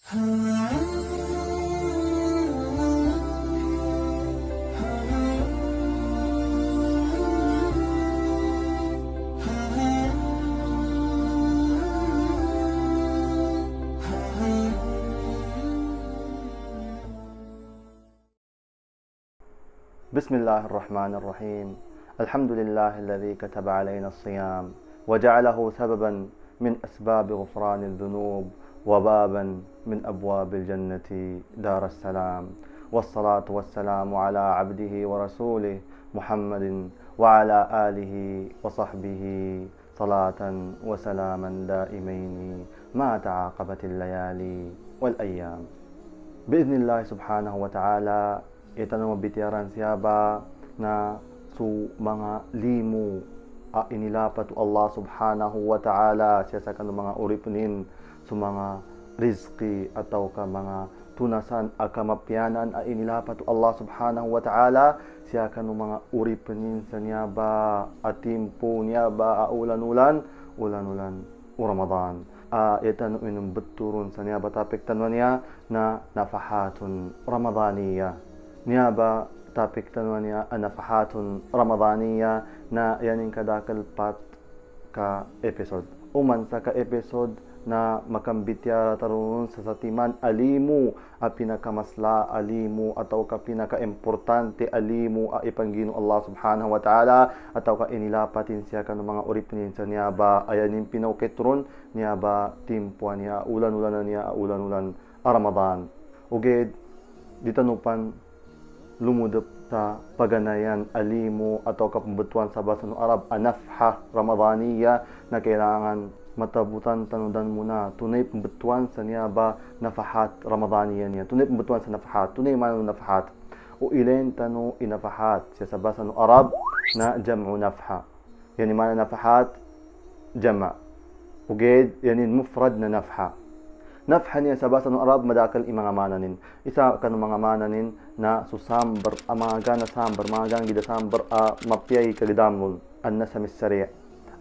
بسم الله الرحمن الرحيم. الحمد لله الذي كتب علينا الصيام وجعله سببا من أسباب غفران الذنوب وبابا من أبواب الجنة دار السلام، والصلاة والسلام على عبده ورسوله محمد وعلى آله وصحبه صلاة وسلاما دائمين ما تعاقبت الليالي والأيام بإذن الله سبحانه وتعالى. Itanong mabitiaran siya ba na su mga limu inilapat Allah subhanahu wa ta'ala siya sa kanong mga uripunin su mga rizki ataw ka mga tunasan akamapyanan inilapat Allah subhanahu wa ta'ala siya kanong mga uripunin sa niya ba atimpo niya ba ulan-ulan Ramadan. Itanong inong beturun sa niya ba tapik tanwa niya na nafahatun Ramadaniyah. Niyaba topic tanwa niya nafahatun Ramadaniya na yaning kadakalpat ka episode. Uman sa ka episode na makambityara tarunun sa satiman alimu pinakamasla alimu ataw ka pinaka-importante alimu ipanggino Allah subhanahu wa ta'ala ataw ka inilapatin siya ka ng mga oripinin sa niyaba ayanin pinawketron niyaba timpuan niya ulan-ulan niya ulan-ulan Ramadan. Uged ditanupan lumudap sa paganayan alimu atau kapembetuan sa bahasa Arab anafha Ramadaniya na kailangan matabutan tanudan muna tunay pembetuan sa niya ba nafahat Ramadaniya niya tunay pembetuan sa nafahat tunay man nafahat o ilen tanu inafahat siya sa bahasa Arab na jam'u nafha yani mana nafahat jama' uged yani mufrad na nafha. Nafha niya sa bahasa ng Arab madakal mga mananin. Isa ka ng mga mananin na susambar, mga gana sambar, mga gana gidasambar mapyay kalidamul, annasamis sari'.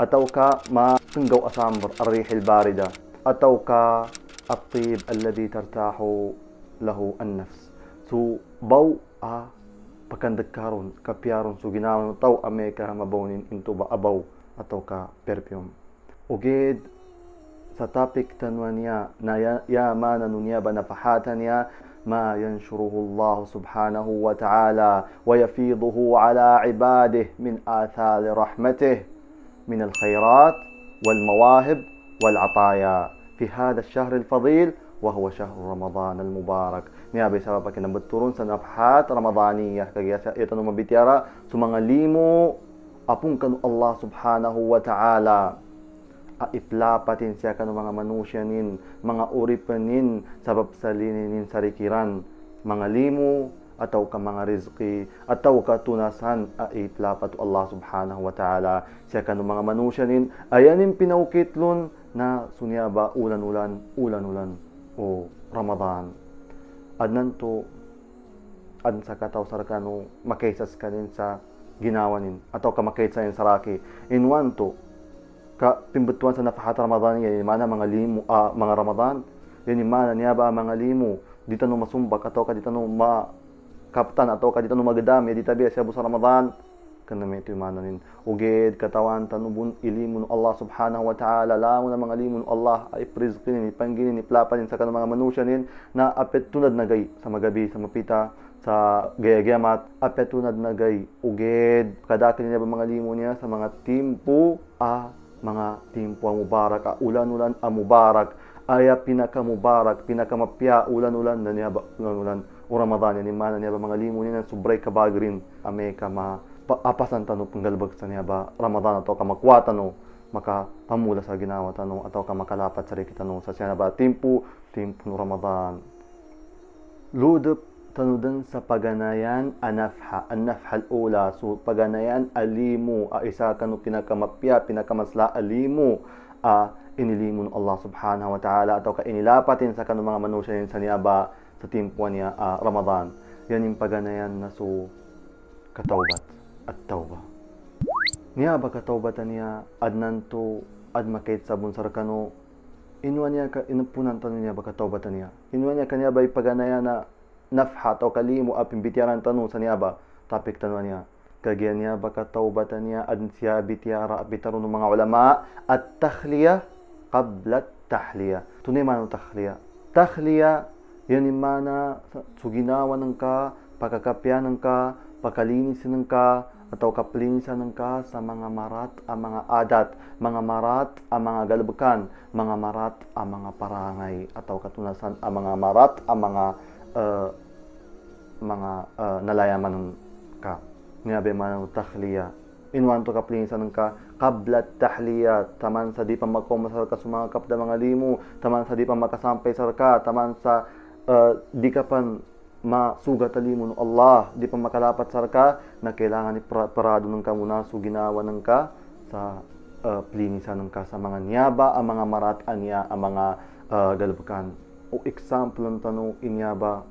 Ataw ka matunggaw asambar, arrihil barida. Ataw ka at-tib alladhi tartahu lahu an-nafs. So, baw pakandagkaron, kapyaron, so ginawan taw ame ka mabawnin into ba abaw, ataw ka perfume. Ugid, sa topic tanwa niya na yamanan niya ba nafahatan niya ma yanshuruhu Allah subhanahu wa ta'ala wa yafiduhu ala ibadihi min athari rahmatih min al-khairat wal mawahib wal ataya fi hadha ash-shahr al-fadil wa huwa shahr Ramadan al-mubarak. Niya ba sa pakinabturun sa nafahat Ramadaniyah kaya ito no mabitiara sa mga limo apung kanu Allah subhanahu wa ta'ala iplapatin siya ka ng mga manusyanin, mga uripanin, sabab salinin sarikiran, mga limu, ataw ka mga rizki, ataw ka tunasan, iplapat Allah subhanahu wa ta'ala, siya ka ng mga manusyanin, ayanin pinaukitlon na sunyaba ulan-ulan o Ramadan. Adnan to, adn sa kataw sarkano, makaisas ka din sa ginawanin, ataw ka makaisas sa saraki. In one to, ka pimbetuan sa nafahat Ramadan yan mana mga limu mga Ramadan yan mana niya ba mga limu dito no masumbak ataw ka dito no kaptan ataw ka dito no magadami dito biya sa Ramadan kanami ito mana nin uged katawan tanubun ilimu Allah subhanahu wa ta'ala lamu na mga limu Allah ay prizqin ni pangginin ni plapanin sa kanang mga manusyanin na apet tunad na gay sa magabi sa mapita sa gaya-gayamat apet tunad na gay uged kadakin niya ba mga limu niya sa mga timpo mga timpo ang mubarak, ulan-ulan ang mubarak, pinaka-mubarak, pinaka-mapya, ulan-ulan na niya ba, ulan-ulan, o Ramadan, yan mana niya ba, mga limo niya, subray kabagrin, ame ka apasan tano, panggalbag sa niya ba, Ramadan, ataw ka makwata no, makapamula sa ginawa tano, ataw ka makalapat sa rikita no, sa siya na ba, timpo no Ramadan. Ludop, tanudan sa paganayan anafha al-ula so paganayan alimu isa kanu pinakamapya pinakamasla alimu inilimun Allah subhanahu wa ta'ala ataw ka inilapatin sa kanu mga manusyanin sa niaba sa timpuan niya Ramadan yan yung paganayan na so katawbat at tawba niya ba katawbatan niya adnan to ad makait sa bunsar kanu inwan niya ka inupunan tanong niya baka taubatan niya. Inwan niya kanya ba ipaganaya na nafha atau kalimu apin bitiaran tanong sa niya ba tapik tanong niya. Kagyan niya baka taubatan niya adin siya bitiara abitarun ng mga ulama at takhliya qabla tahliya. Tunay man ang takhliya. Takhliya yan imana suginawa ng ka, pagkakapyanan ka, pakalinisin ka, atau kapalinisan ka sa mga marat ang mga adat, mga marat ang mga galabakan, mga marat ang mga parangay, atau katunasan ang mga marat ang mga nalayaman ka. Ngabe man takhliya. Inwan to kapalinisan ka, qabla tahliya, taman sa di pa magkomasal ka sa mga kapda mga limu, taman sa di pa makasampay sa ka, taman sa di ka pan masugat alimun Allah, di pa makalapat sa ka na kailangan parado ng ka muna so ginawa ng ka sa plinisan ng ka sa mga niyaba ang mga marat anya ang mga galabakan. O example ng tanong inyaba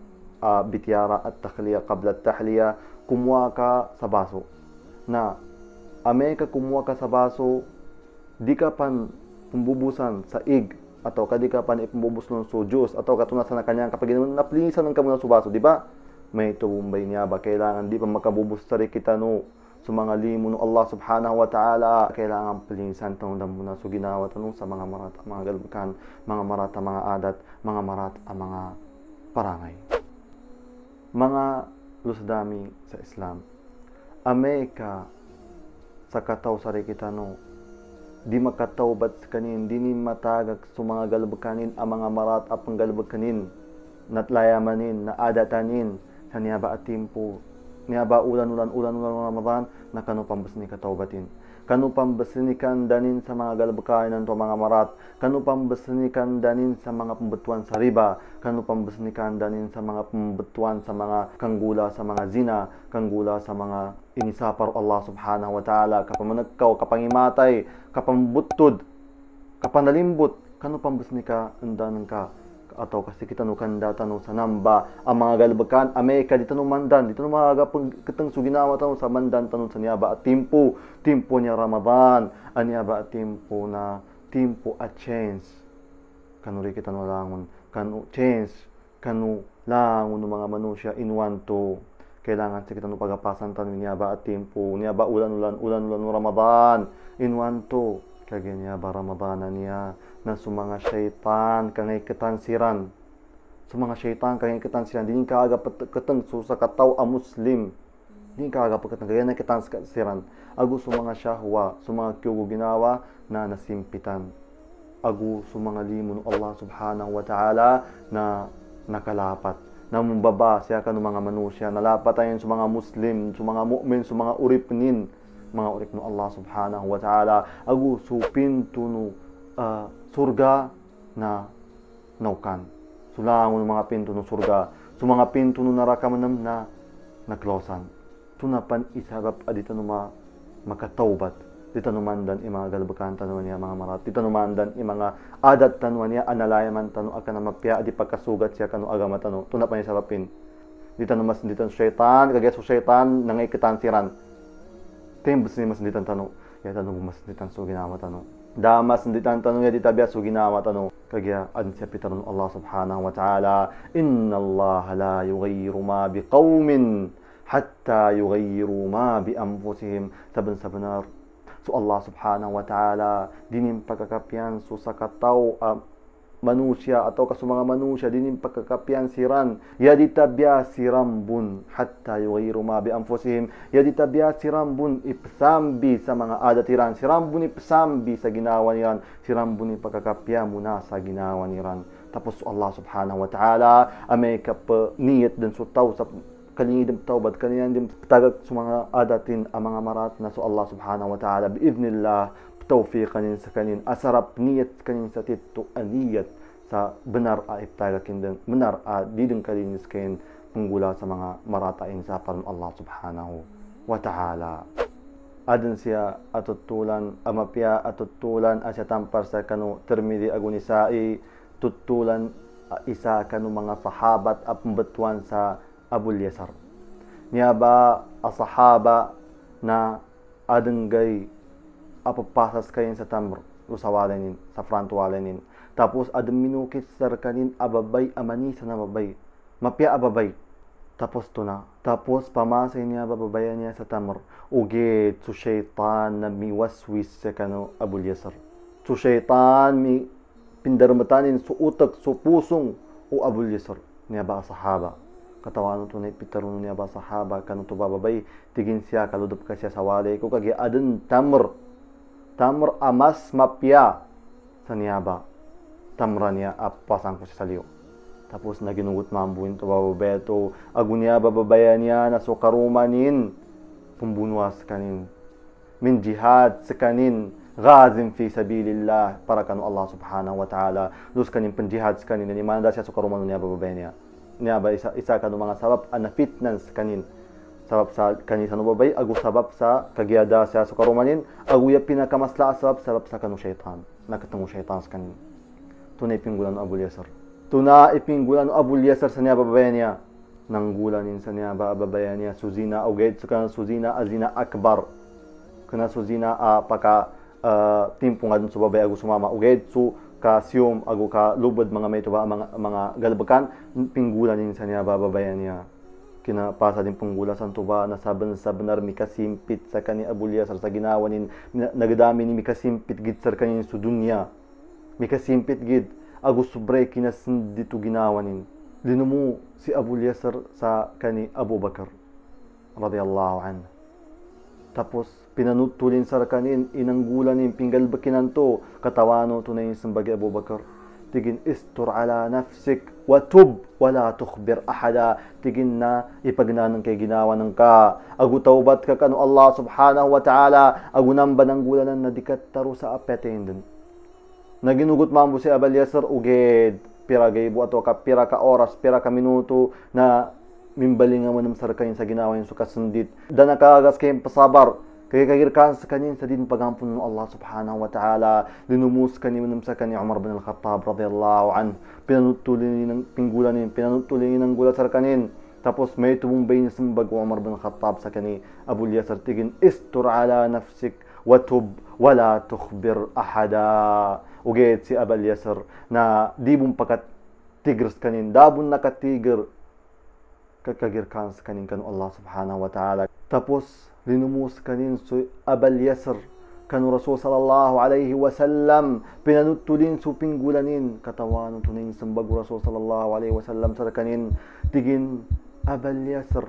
bityara at takhliya qabla tahliya, kumuha ka sa baso na ame ka kumuha ka sa baso di ka pan pumbubusan sa ig atau kadi ka pan ipambubus ng juice atau katunasan na kanyang kapag naplinisan ng kamuna sa baso, di ba? May tubumbay niya ba kailangan di pa makabubus sa kita no sa mga limo ng Allah subhanahu wa ta'ala, kailangan plinisan tanong muna so ginawa tanong sa mga marat ang mga galbakan, mga marat ang mga adat, mga marat ang mga parangay. Mga lusdami sa Islam, ame ka sa kataw sa kita no di makataubat sa kanin, di ni matagak sa mga galbakanin ang mga marat at panggalbakanin natlayamanin, na adatanin sa niyaba at timpo niyaba ulan Ramadan na kanu pambas ni kataubatin, kanu pambas ni kandanin sa mga galbakanin to mga marat, kanu pambas ni kandanin sa mga pembetuan sa riba, kanu pambas ni kandanin sa mga pembetuan sa mga kanggula sa mga zina, kanggula sa mga inisapar Allah subhanahu wa ta'ala, kapamanagkaw, kapangimatay, kapambutod, kapanalimbot, kanu pambas ni ka undanan ka atau kasi kita no kanda tanong sa namba ang mga galbakan Amerika dito no mandan dito no mga katang suginawa tanong sa mandan tanong sa niyaba at timpo niya Ramadan aniyaba at timpo na timpo at chance kanuri kita no langon kanu chance kanu langon no mga manusya inwan to kailangan sa kita no pagapasan tanong niyaba at timpo niyaba ulan no Ramadan inwan to kagaya niyaba Ramadan niya na sumanga syaitan kangay ketansiran sumanga syaitan kangay ketansiran dinin ka aga keteng sa kataw a muslim dinin ka aga keteng kagaya na ketansiran agu sumanga syahwa sumanga kyugo ginawa na nasimpitan agu sumanga limun Allah subhanahu wa ta'ala na nakalapat na mumbaba siya ka ng mga manusya nalapat ayon sa mga muslim sa mga mu'min sa mga uripnin mga urip no Allah subhanahu wa ta'ala agu supintu no surga na naukan. Sulangon mga pinto ng surga. So mga pinto ng neraka manam na naklosan. Tunapan isagap adito no makataubat. Dito numandan mga galbakan tanuan niya mga marat. Dito numandan mga adat tanuan niya analayaman tanu akan na mapya di pagkasugat siya kanu agama tanu. Tunapan isarapin. Dito numas dito syaitan kagaya so syaitan nangay ketansiran. Tembus ni mas dito tanu. Ya tanu mas dito so ginawa tanu. Damas hindi tanong ya ditabya so ginawa tanong kagya an siya pitarun Allah subhanahu wa ta'ala inna Allah la yughayyiru ma biqaumin hatta yughayyiru ma bi anfusihim saban so Allah subhanahu wa ta'ala dinim pagkakapyan so sa kataw manusya atau kasumanga manusya dinim pagkakapyan siran ya ditabya sirambun hatta yughayyiru ma bi anfusihim ya ditabya sirambun ipsambi sa mga adatiran sirambun ipsambi sa ginawa niran sirambun pagkakapya muna sa ginawa niran tapos Allah subhanahu wa ta'ala amay niyat din so taw sa kaniyang tawbad kaniyang din tagag sa mga adatin ang mga marat na so Allah subhanahu wa ta'ala biidnillah tawfiqan sa kanin asarap niyat kanin sa tito aniyat sa benar a iptagakin din benar a dideng kalinis kain penggula sa mga maratain sa paron Allah subhanahu wa ta'ala adin siya atutulan amapya atutulan asya tampar sa kanu termidi agunisai tutulan isa kanu mga sahabat a pembetuan sa Abul Yasar niya ba asahaba na adenggay apapasas kayin sa tamr usawalanin sa front walanin Tapos ada minukit sarkanin ababay amani sa nababay. Mapya ababay. Tapos tuna. Tapos pamasay niya bababayan niya sa tamar. Ugit su syaitan na miwaswis sa kano Abul Yasar. Su syaitan mi pindarmatanin su utak su pusong o Abul Yasar. Niya ba sahaba. Katawan tunay pitarun niya ba sahaba kano to bababay. Tigin siya kaludop ka siya sa wali ko kagi adan tamar. Tamar amas mapya sa niya ba. Tamra niya pasang ko sa saliw. Tapos naginugot mambuin to bababeto. Agunya bababaya niya na sukarumanin. Pumbunuas kanin. Min jihad sa kanin. Gazim fi sabilillah. Para kanu Allah subhanahu wa ta'ala. Dus kanin penjihad sa kanin. Ni mana siya sukarumanin niya bababaya niya. Niya ba isa kanu mga sabab ana fitness kanin. Sabab sa kanin sa nubabay. Agu sabab sa kagiyada siya sukarumanin. Agu ya pinakamasla sabab sa kanu syaitan. Nakatungo syaitan sa kanin. Tunay pinggulan ng Abul Yasar. Tuna ipinggulan ng Abul Yasar sa niya babayan niya. Nanggulanin sa niya babayan niya. Suzina uged. So kana suzina azina akbar. Kana suzina paka timpong adun sa babay agu sumama. Uged so kasyum agu ka lubad mga may tuba mga galbakan. Pinggulanin sa niya babayan niya. Kinapasa din punggula sa tuba na saban mikasimpit sa kani Abul Yasar sa ginawanin. Nagadami ni mikasimpit gid sa kanin sa dunya. Mikasimpit gid agus subray kinasin dito ginawanin. Linumu si Abul Yasar sa kani Abu Bakar radiyallahu anhu. Tapos pinanutulin sa kanin inanggulan ning pinggalbakinan to katawano tunay sambagi Abu Bakar. Tigin istur ala nafsik wa tub wala tukhbir ahada. Tigin na ipagnanan kay ginawanan ka. Agu tawbat ka kanu Allah subhanahu wa ta'ala. Agu namba nanggulanan na dikat taro sa apetin din. Naginugot mambo si Abul Yasar uged pira gaybo ato ka pira ka oras pira ka minuto na mimbalingan mo ng sarkanin sa ginawa yung sukasundit da nakagagas kayong pasabar kaya kagirkan sa kanin sa din pagampun ng Allah subhanahu wa ta'ala linumus kanin mo sa kanin Umar bin al-Khattab radiyallahu anhu pinanutulin ng pinggulan pinanutulin ng gulat sarkanin tapos may tumumbay na simbag Umar bin al-Khattab sa kanin Abul Yasar tigin istur ala nafsik watub wala tukhbir ahada. Ugit si Abul Yasar na di bong pakat tigers kanin, dabon nakatigir kakagirkan sa kanin kanu Allah subhanahu wa ta'ala. Tapos linumus kanin si Abul Yasar kanu Rasul sallallahu alaihi wasallam pinanutulin su pinggulanin katawan tunin sambag Rasul sallallahu alaihi wasallam sa kanin tigin Abul Yasar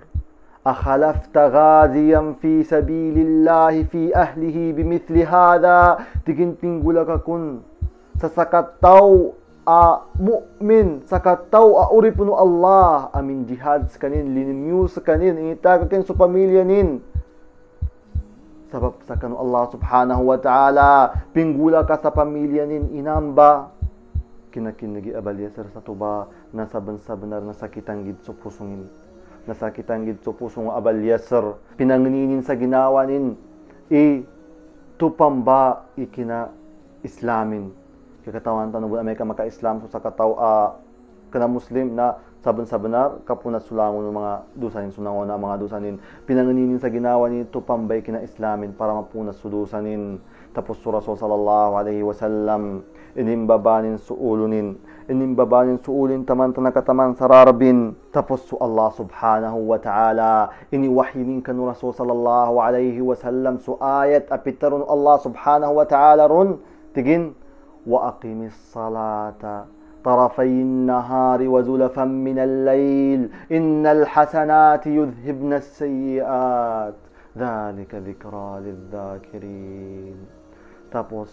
أخلفت غازيا في سبيل الله في أهله بمثل هذا تجن بنقولك كن سسكتاو مؤمن سكتاو أوريبن الله أمين جهاد سكنين لنميو سكنين إنتاك كن سو pamilyanin sabab sa kanu Allah subhanahu wa ta'ala pinggula ka sa pamilyanin inamba kinakinigi Abul Yasar sa tuba na saban-sabanar na sakitan gid so pusungin nasakitan gid so pusong Abul Yasar pinangninin sa ginawanin tupamba ikina islamin kakatawan tanong may ka maka-islam so sa kataw kana muslim na saban-sabanar kapuna sulangon ng mga dusanin sunangon na mga dusanin pinangninin sa ginawanin tupambay kina islamin para mapunas sudusanin tapos su Rasul sallallahu alaihi wasallam inimbabanin suulunin taman tanakataman sararbin tapos su Allah subhanahu wa ta'ala iniwahyinin kanu Rasul sallallahu alaihi wasallam su ayat apitarun Allah subhanahu wa ta'ala run tigin wa aqimis salata طرفي النهار وزلفا من الليل إن الحسنات يذهبن السيئات ذلك ذكرى للذاكرين. Tapos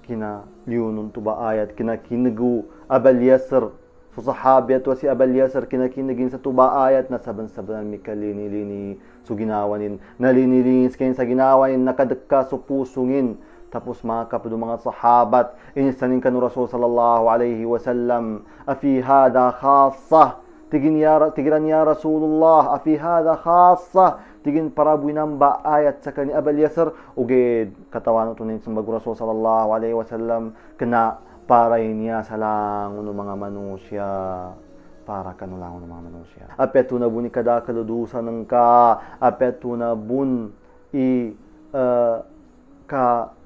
kina liunun tuba ayat kina kinagu Abul Yasar so sahabat wa si Abul Yasar kina kinagin sa tuba ayat na saban-saban mikalini-lini so ginawanin nalini-linis kayo sa ginawanin nakadagka so pusungin. Tapos makapado mga sahabat inisanin kanu Rasul sallallahu alaihi wasallam afi hada khassa tigiran ya Rasulullah afi hada khassa tigin para buinamba ayat sa kani Abul Yasar ugid katawan tunin sambag Rasul sallallahu alaihi wasallam kena para niya sa lang uno mga manusya para kanu lang uno mga manusya apeto na bun kada kaludusan ng ka apeto na bun ka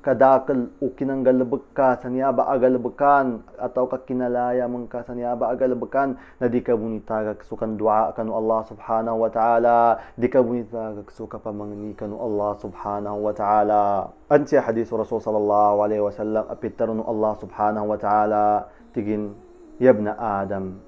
kadakal o kinanggalabag ka sa niyaba agalabakan atau kakinalaya mong ka sa niyaba agalabakan na di ka bunitagak so kan dua kanu Allah subhanahu wa ta'ala di ka bunitagak so kapamangni kanu Allah subhanahu wa ta'ala ansi hadis Rasul sallallahu alaihi wasallam apitarunu Allah subhanahu wa ta'ala tigin ya ibn Adam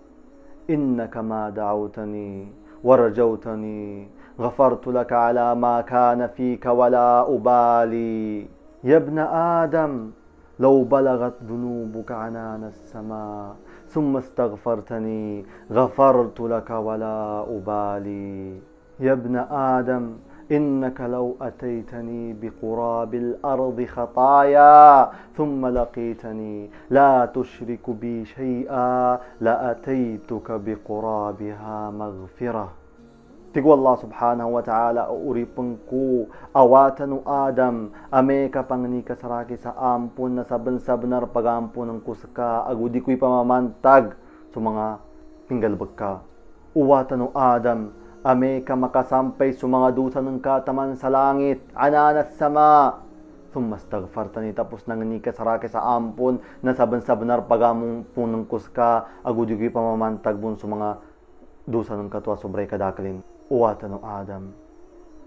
innaka ma da'awtani warajawtani غفرت لك على ما كان فيك ولا أبالي يا ابن آدم لو بلغت ذنوبك عنان السماء ثم استغفرتني غفرت لك ولا أبالي يا ابن آدم إنك لو أتيتني بقراب الأرض خطايا ثم لقيتني لا تشرك بي شيئا لأتيتك بقرابها مغفرة Tigu Allah subhanahu wa ta'ala uripengku awatan Adam ame kapangni kasaraki sa ampun na saben-sabenar pagampun ng kusaka agudi ko'y pamamantag sa mga tinggalbag ka. Uwatan Adam ame ka makasampay sa mga dusa ng kataman sa langit ananas sama. Sumastaghfartani tapos nang ni kasaraki sa ampun na saben-sabenar pagampun ng kusaka agudi ko'y pamamantag bun sa mga dusa ng katwa sobray kadakalin. Uwatan Adam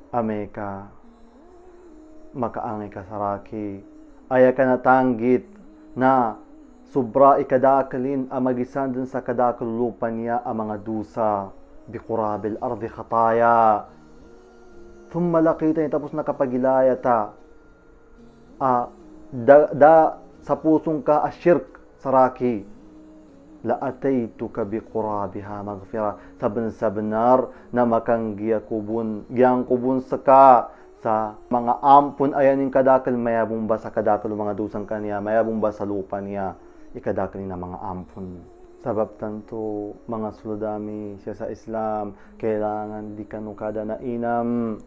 ame ka makaangay ka saraki aya ka natanggit na sobra ikadakalin ang magisan dun sa kadakulupan niya ang mga dusa biqurabil ardi khataya thumma laqita tapos nakapagilaya ta sa pusong ka asyirk saraki la'ataytuka biqurabiha maghfira saben-sabenar na makanggiya kubun giyang kubun saka sa mga ampun ayanin kadakal mayabong ba sa kadakal mga dusang kaniya mayabong ba sa lupa niya ikadakal na mga ampun sabab tanto mga suludami siya sa Islam kailangan di kanukada na inam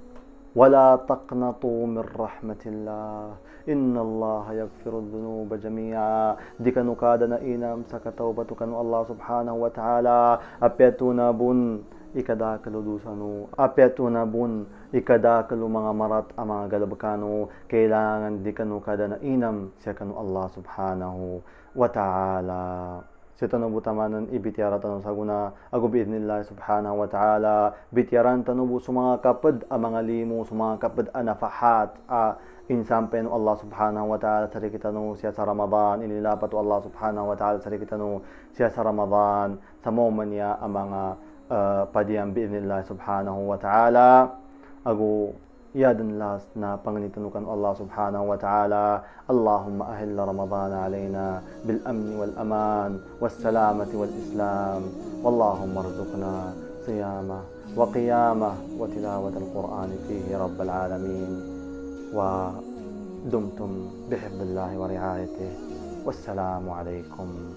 wala taqnatu min rahmatillah inna Allah yaghfiru dhunuba jami'a di kanukada na inam sa katawbatu kanu Allah subhanahu wa ta'ala apiatuna bun ikadakalu dusanu apiatuna bun ikadakalu mga marat ang mga galabakano kailangan di kanukada na inam sa kanu Allah subhanahu wa ta'ala Sitano butamanan ibityaran tanong saguna ago biidnillah subhanahu wa ta'ala bityaran tanubo sa mga kapad ang mga limo sa mga kapad anafahat insampen Allah subhanahu wa ta'ala sari kita no siya sa Ramadan inilapat Allah subhanahu wa ta'ala sari kita no siya sa Ramadan sa moment niya ang mga padiyang biidnillah subhanahu wa ta'ala ago yadan last na panganitanukan Allah subhanahu wa ta'ala Allahumma ahilla Ramadan alayna bil amni wal aman was salamati wal islam wallahumma arzuqna siyama wa qiyamah wa tilawat al Qur'an fihi rabbal alamin wa dumtum bihibbillahi wa riayatihi wassalamu alaykum